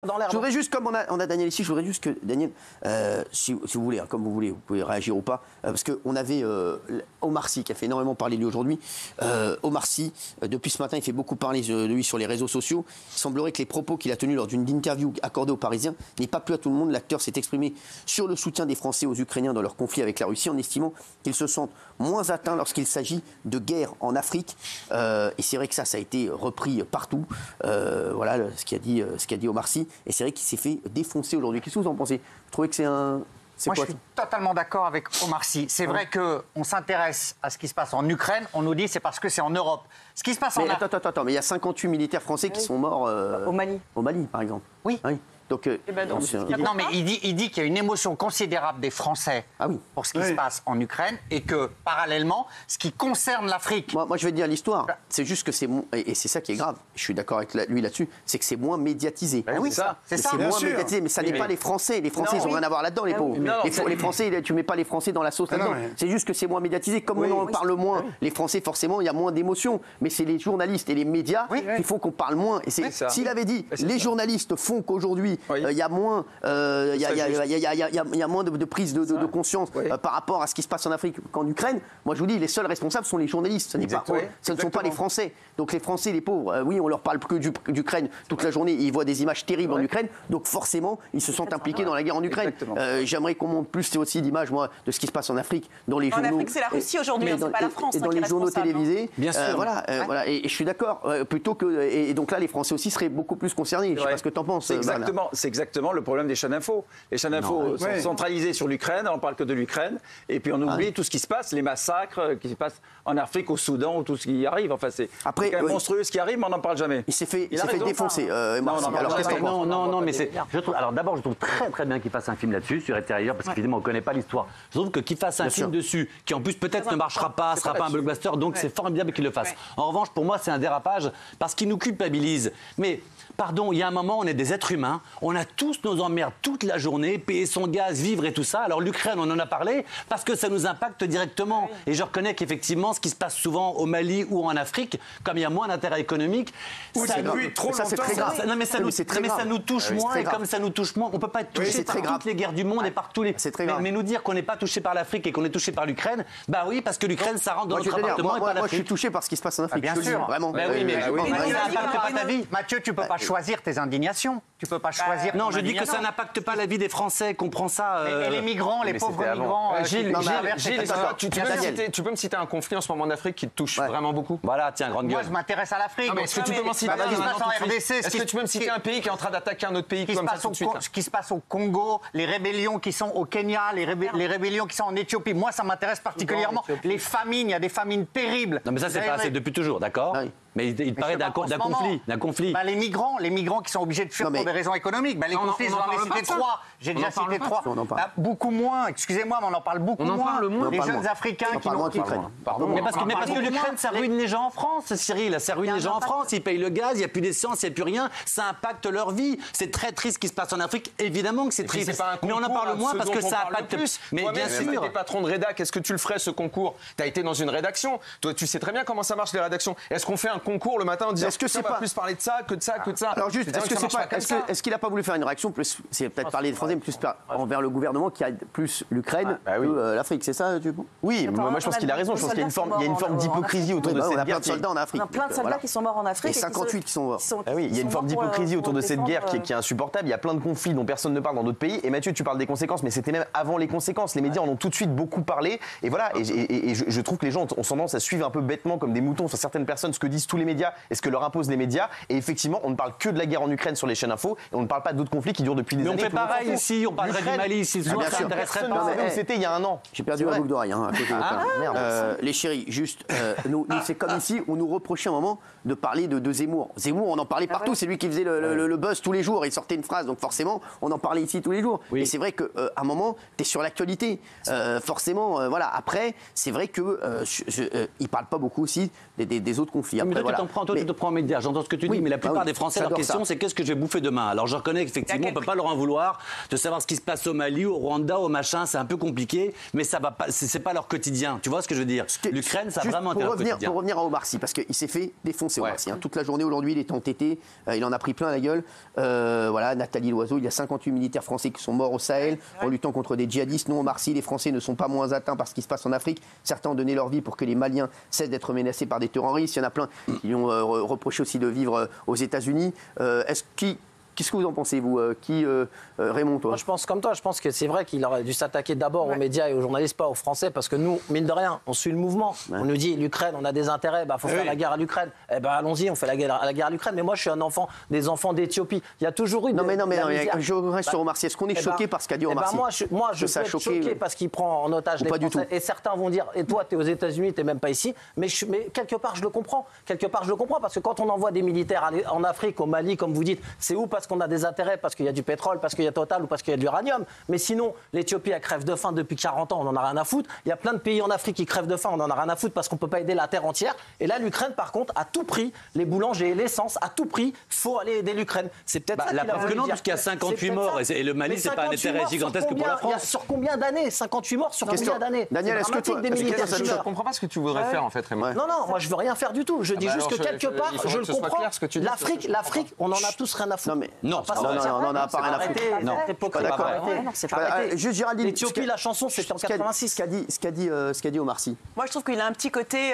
Je voudrais juste, comme on a Daniel ici, je voudrais juste que, Daniel, si vous voulez, hein, comme vous voulez, vous pouvez réagir ou pas, parce qu'on avait Omar Sy qui a fait énormément parler de lui aujourd'hui. Omar Sy, depuis ce matin, il fait beaucoup parler de lui sur les réseaux sociaux. Il semblerait que les propos qu'il a tenus lors d'une interview accordée aux Parisiens n'aient pas plu à tout le monde. L'acteur s'est exprimé sur le soutien des Français aux Ukrainiens dans leur conflit avec la Russie, en estimant qu'ils se sentent moins atteints lorsqu'il s'agit de guerre en Afrique. Et c'est vrai que ça a été repris partout. Voilà ce qu'a dit Omar Sy. Et c'est vrai qu'il s'est fait défoncer aujourd'hui. Qu'est-ce que vous en pensez? Vous trouvez que c'est un... Moi, je suis totalement d'accord avec Omar Sy. C'est vrai qu'on s'intéresse à ce qui se passe en Ukraine. On nous dit c'est parce que c'est en Europe. Ce qui se passe en Afrique... Attends, mais il y a 58 militaires français qui sont morts... Au Mali. Au Mali, par exemple. Oui. Ah oui. Donc, non, mais il dit qu'il y a une émotion considérable des Français pour ce qui se passe en Ukraine et que, parallèlement, ce qui concerne l'Afrique... Moi, je vais te dire l'histoire. C'est juste que c'est... Et c'est ça qui est grave. Je suis d'accord avec lui là-dessus. C'est que c'est moins médiatisé. Oui, c'est ça. C'est moins médiatisé, mais ça n'est pas les Français. Les Français, ils n'ont rien à voir là-dedans, les pauvres. Les Français, tu ne mets pas les Français dans la sauce là-dedans. C'est juste que c'est moins médiatisé. Comme on en parle moins, les Français, forcément, il y a moins d'émotions. Mais c'est les journalistes et les médias qui font qu'on parle moins. Et s'il avait dit, les journalistes font qu'aujourd'hui, il y a moins... Il y a moins de prise de conscience par rapport à ce qui se passe en Afrique qu'en Ukraine. Moi, je vous dis, les seuls responsables sont les journalistes. Ce ne sont pas les Français. Donc les Français, les pauvres, oui, on leur parle que d'Ukraine toute la journée. Ils voient des images terribles en Ukraine. Donc forcément, ils se sentent impliqués dans la guerre en Ukraine. J'aimerais qu'on montre plus aussi d'images, moi, de ce qui se passe en Afrique, dans les journaux. En Afrique, c'est la Russie aujourd'hui, c'est pas la France. Et dans les journaux télévisés. Bien sûr. Voilà. Et je suis d'accord. Plutôt que... Et donc là, les Français aussi seraient beaucoup plus concernés. Je ne sais pas ce que tu en penses. C'est exactement le problème des chaînes info. Les chaînes info sont centralisées sur l'Ukraine, on ne parle que de l'Ukraine, et puis on oublie tout ce qui se passe, les massacres qui se passent en Afrique, au Soudan, ou tout ce qui arrive. Enfin, c'est quand même monstrueux ce qui arrive, mais on n'en parle jamais. Il s'est fait défoncer. Non, mais c'est... Alors d'abord, je trouve très très bien qu'il fasse un film là-dessus, sur Extérieur, parce qu'évidemment, on ne connaît pas l'histoire. Je trouve qu'il fasse un film dessus, qui en plus peut-être ne marchera pas, ne sera pas un blockbuster, donc c'est formidable qu'il le fasse. En revanche, pour moi, c'est un dérapage, parce qu'il nous culpabilise. Mais... Pardon, il y a un moment, on est des êtres humains, on a tous nos emmerdes toute la journée, payer son gaz, vivre et tout ça. Alors l'Ukraine, on en a parlé, parce que ça nous impacte directement. Et je reconnais qu'effectivement, ce qui se passe souvent au Mali ou en Afrique, comme il y a moins d'intérêt économique, ça nous touche moins, et comme ça nous touche moins, on ne peut pas être touché par toutes les guerres du monde et par tous les... Mais nous dire qu'on n'est pas touché par l'Afrique et qu'on est touché par l'Ukraine, bah oui, parce que l'Ukraine, ça rentre dans notre appartement et pas l'Afrique. Moi, je suis touché par ce qui se passe en Afrique. Bien sûr. Vraiment. Bah oui, mais ça n'impacte pas ta vie. Mathieu, tu ne peux pas choisir tes indignations. Tu peux pas choisir. Non, je dis que ça n'impacte pas la vie des Français, comprends ça. Et les migrants, les pauvres migrants. Gilles, tu peux me citer un conflit en ce moment en Afrique qui te touche vraiment beaucoup? Voilà, tiens, grande gueule. Moi, je m'intéresse à l'Afrique. Est-ce que tu peux m'en citer Est-ce que tu peux me citer un pays qui est en train d'attaquer un autre pays comme ça tout de suite? Ce qui se passe au Congo, les rébellions qui sont au Kenya, les rébellions qui sont en Éthiopie. Moi, ça m'intéresse particulièrement. Les famines, il y a des famines terribles. Non, mais ça, c'est depuis toujours, d'accord? Mais il paraît d'un conflit. Les migrants qui sont obligés de fuir pour des raisons économiques. Les conflits, j'en ai cité trois. J'ai déjà cité trois. Beaucoup moins, excusez-moi, mais on en parle beaucoup moins. Les jeunes Africains qui n'ont... Mais parce que l'Ukraine, ça ruine les gens en France, Cyril. Ça ruine les gens en France. Ils payent le gaz, il n'y a plus d'essence, il n'y a plus rien. Ça impacte leur vie. C'est très triste ce qui se passe en Afrique. Évidemment que c'est triste. Mais on en parle moins parce que ça impacte plus. Mais bien sûr. Tu es patron de rédac. Est-ce que tu le ferais, ce concours? Tu as été dans une rédaction. Toi, tu sais très bien comment ça marche, les rédactions. Est-ce qu'on fait un concours le matin en disant on va plus parler de ça que de ça que de ça? Alors juste, est-ce qu'il n'a pas voulu faire une réaction plus, c'est peut-être parler des Français, mais plus envers le gouvernement qui aide plus l'Ukraine que l'Afrique, c'est ça tu penses? Oui, moi je pense qu'il a raison. Je pense qu'il y a une forme d'hypocrisie autour de cette guerre. On a plein de soldats en Afrique. On a plein de soldats qui sont morts en Afrique. Et 58 qui sont morts. Il y a une forme d'hypocrisie autour de cette guerre qui est insupportable. Il y a plein de conflits dont personne ne parle dans d'autres pays. Et Mathieu, tu parles des conséquences, mais c'était même avant les conséquences. Les médias en ont tout de suite beaucoup parlé. Et voilà. Et je trouve que les gens ont tendance à suivre un peu bêtement, comme des moutons, sur certaines personnes, ce que disent tous les médias et ce que leur imposent les médias. Et effectivement, on ne parle que de la guerre en Ukraine sur les chaînes info et on ne parle pas d'autres conflits qui durent depuis des années. Mais on fait pareil ici, on parlerait du Mali ici. Bien sûr. C'était il y a un an. J'ai perdu la boucle d'oreille à côté de les chéris, juste, nous c'est comme ici, on nous reprochait un moment de parler de Zemmour. Zemmour, on en parlait partout, c'est lui qui faisait le buzz tous les jours, il sortait une phrase, donc forcément, on en parlait ici tous les jours. Et c'est vrai qu'à un moment, tu es sur l'actualité. Forcément, voilà. Après, c'est vrai qu'il ne parle pas beaucoup aussi des autres conflits. Après, tu te prends en média, j'entends ce que tu dis, mais la plupart des Français, leur question, c'est qu'est-ce que je vais bouffer demain? Alors je reconnais qu'effectivement, on ne peut pas leur en vouloir de savoir ce qui se passe au Mali, au Rwanda, au machin, c'est un peu compliqué, mais ça va pas, c'est pas leur quotidien. Tu vois ce que je veux dire? L'Ukraine, ça a vraiment été leur quotidien. Pour revenir à Omar Sy, parce qu'il s'est fait défoncer Omar Sy. Toute la journée aujourd'hui, il est entêté, il en a pris plein la gueule. Voilà, Nathalie Loiseau, il y a 58 militaires français qui sont morts au Sahel en luttant contre des djihadistes. Non, Omar Sy, les Français ne sont pas moins atteints par ce qui se passe en Afrique. Certains ont donné leur vie pour que les Maliens cessent d'être menacés par des terroristes. Il y en a plein qui ont reproché aussi de vivre aux États-Unis. Qu'est-ce que vous en pensez, vous Raymond, toi? Moi, je pense comme toi. Je pense que c'est vrai qu'il aurait dû s'attaquer d'abord aux médias et aux journalistes, pas aux Français, parce que nous, mine de rien, on suit le mouvement. On nous dit l'Ukraine, on a des intérêts, faut faire la guerre à l'Ukraine. Eh ben, allons-y, on fait la guerre à l'Ukraine. Mais moi, je suis des enfants d'Éthiopie. Il y a toujours eu. Non, mais je reste sur Omar Sy. Est-ce qu'on est choqué par ce qu'a dit Omar Sy? Moi, je suis choqué parce qu'il prend en otage les Français. Et certains vont dire, et toi, tu es aux États-Unis, tu n'es même pas ici. Mais quelque part, je le comprends. Parce que quand on envoie des militaires en Afrique, au Mali, comme vous dites, c'est où parce qu'on a des intérêts, parce qu'il y a du pétrole, parce qu'il y a Total ou parce qu'il y a de l'uranium. Mais sinon, l'Éthiopie, elle crève de faim depuis 40 ans, on en a rien à foutre. Il y a plein de pays en Afrique qui crèvent de faim, on en a rien à foutre parce qu'on peut pas aider la terre entière. Et là, l'Ukraine, par contre, à tout prix, les boulangers, l'essence, à tout prix, faut aller aider l'Ukraine. C'est peut-être ça. La preuve que non, puisqu'il y a 58 morts et le Mali, c'est pas un intérêt gigantesque pour la France. Sur combien d'années? 58 morts sur combien d'années? Daniel, est-ce que toi, je ne comprends pas ce que tu voudrais faire en fait, Raymond? Non, moi je veux rien faire du tout. Je dis juste que quelque part, je le comprends. L'Afrique, on en a tous rien à foutre. Non, on n'a pas rien à foutre. Non, c'est pas vrai. Juste Géraldine, l'Éthiopie, la chanson, c'était en 86. Ce qu'a dit Omar Sy. Moi, je trouve qu'il a un petit côté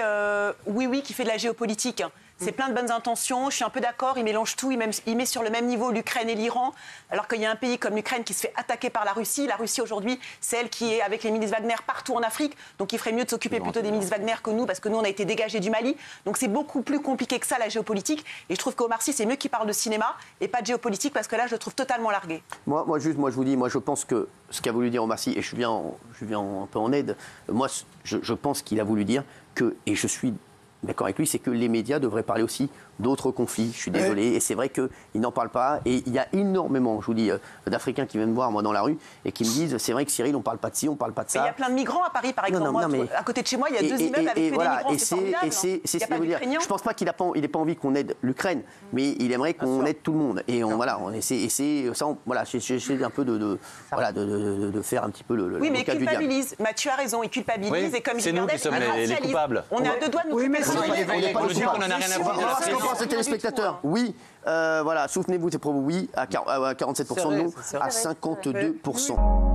oui, qui fait de la géopolitique. C'est plein de bonnes intentions, je suis un peu d'accord, il mélange tout, il met sur le même niveau l'Ukraine et l'Iran, alors qu'il y a un pays comme l'Ukraine qui se fait attaquer par la Russie. La Russie aujourd'hui, c'est elle qui est avec les milices Wagner partout en Afrique, donc il ferait mieux de s'occuper plutôt des milices Wagner que nous, parce que nous on a été dégagés du Mali. Donc c'est beaucoup plus compliqué que ça la géopolitique, et je trouve qu'Omar Sy c'est mieux qu'il parle de cinéma et pas de géopolitique, parce que là je le trouve totalement largué. Moi je vous dis, je pense que ce qu'a voulu dire Omar Sy, et je viens un peu en aide, moi je pense qu'il a voulu dire que, et je suis d'accord avec lui, c'est que les médias devraient parler aussi d'autres conflits. Je suis désolé, et c'est vrai qu'ils n'en parlent pas. Et il y a énormément, je vous dis, d'Africains qui viennent me voir, moi, dans la rue, et qui me disent, c'est vrai que Cyril, on ne parle pas de ci, on ne parle pas de ça. Il y a plein de migrants à Paris, par exemple. À côté de chez moi, il y a 2 immeubles avec des migrants. C'est ce que je veux dire. Je ne pense pas qu'il n'ait pas envie qu'on aide l'Ukraine, mais il aimerait qu'on aide tout le monde. Et on essaie, et c'est ça, j'essaie un peu de faire un petit peu le. Oui, mais il culpabilise. Mathieu a raison, il culpabilise. Et comme c'est nous qui sommes les coupables. On est à 2 doigts de nous culpabiliser. On dit qu'on n'en a rien à voir. Ce qu'en pensent les téléspectateurs? Oui, souvenez-vous, c'est pour vous, oui, à 47%, non, à 52%.